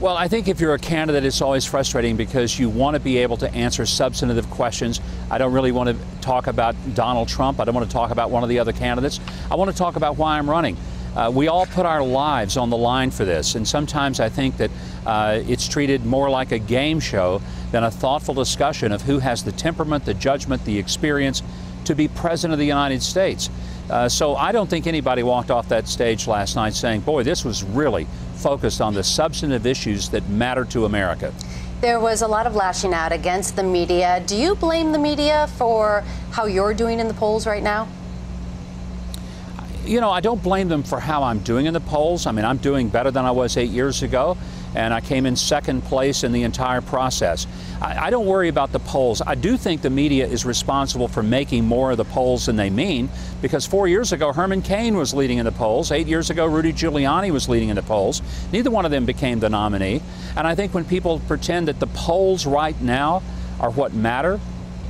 Well, I think if you're a candidate, it's always frustrating because you want to be able to answer substantive questions. I don't really want to talk about Donald Trump. I don't want to talk about one of the other candidates. I want to talk about why I'm running. We all put our lives on the line for this, and sometimes I think that it's treated more like a game show than a thoughtful discussion of who has the temperament, the judgment, the experience to be president of the United States. So I don't think anybody walked off that stage last night saying, boy, this was really focused on the substantive issues that matter to America. There was a lot of lashing out against the media. Do you blame the media for how you're doing in the polls right now? You know, I don't blame them for how I'm doing in the polls. I mean, I'm doing better than I was 8 years ago, and I came in second place in the entire process. I don't worry about the polls. I do think the media is responsible for making more of the polls than they mean, because 4 years ago, Herman Cain was leading in the polls. 8 years ago, Rudy Giuliani was leading in the polls. Neither one of them became the nominee. And I think when people pretend that the polls right now are what matter,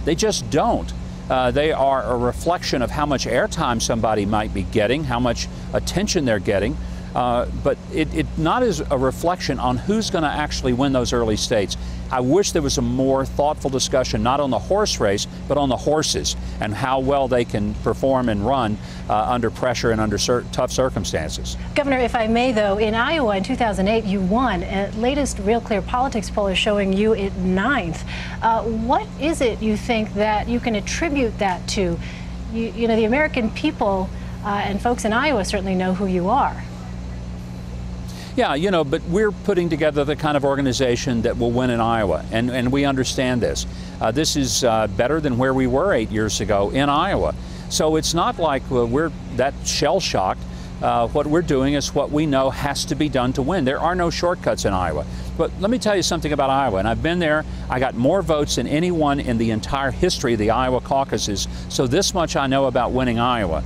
they just don't. They are a reflection of how much airtime somebody might be getting, how much attention they're getting, but it not as a reflection on who's going to actually win those early states. I wish there was a more thoughtful discussion, not on the horse race, but on the horses and how well they can perform and run under pressure and under tough circumstances. Governor, if I may, though, in Iowa in 2008, you won. Latest Real Clear Politics poll is showing you at 9th. What is it you think that you can attribute that to? You know, the American people and folks in Iowa certainly know who you are. Yeah, you know, but we're putting together the kind of organization that will win in Iowa, and we understand this. This is better than where we were 8 years ago in Iowa. So it's not like we're that shell-shocked. What we're doing is what we know has to be done to win. There are no shortcuts in Iowa. But let me tell you something about Iowa, and I've been there. I got more votes than anyone in the entire history of the Iowa caucuses, so this much I know about winning Iowa.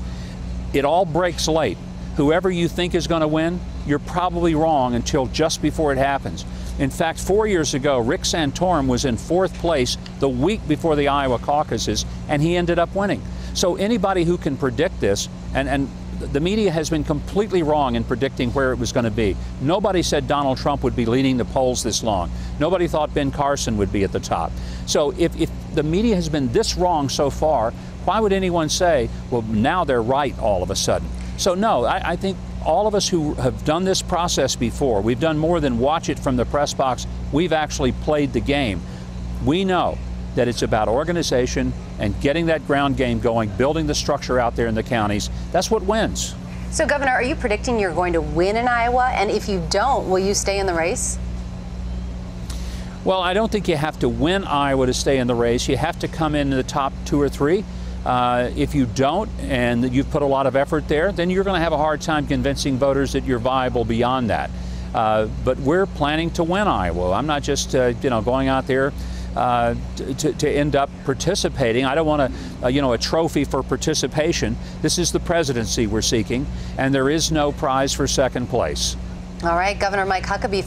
It all breaks late. Whoever you think is going to win, you're probably wrong until just before it happens. In fact, 4 years ago, Rick Santorum was in 4th place the week before the Iowa caucuses, and he ended up winning. So anybody who can predict this, and the media has been completely wrong in predicting where it was going to be. Nobody said Donald Trump would be leading the polls this long. Nobody thought Ben Carson would be at the top. So if the media has been this wrong so far, why would anyone say, well, now they're right all of a sudden? So no, I think all of us who have done this process before, we've done more than watch it from the press box. We've actually played the game. We know that it's about organization and getting that ground game going, building the structure out there in the counties. That's what wins. So, Governor, are you predicting you're going to win in Iowa? And if you don't, will you stay in the race? Well, I don't think you have to win Iowa to stay in the race. You have to come in the top 2 or 3. If you don't, and you've put a lot of effort there, then you're going to have a hard time convincing voters that you're viable beyond that. But we're planning to win Iowa. I'm not just, going out there to end up participating. I don't want a trophy for participation. This is the presidency we're seeking, and there is no prize for second place. All right, Governor Mike Huckabee.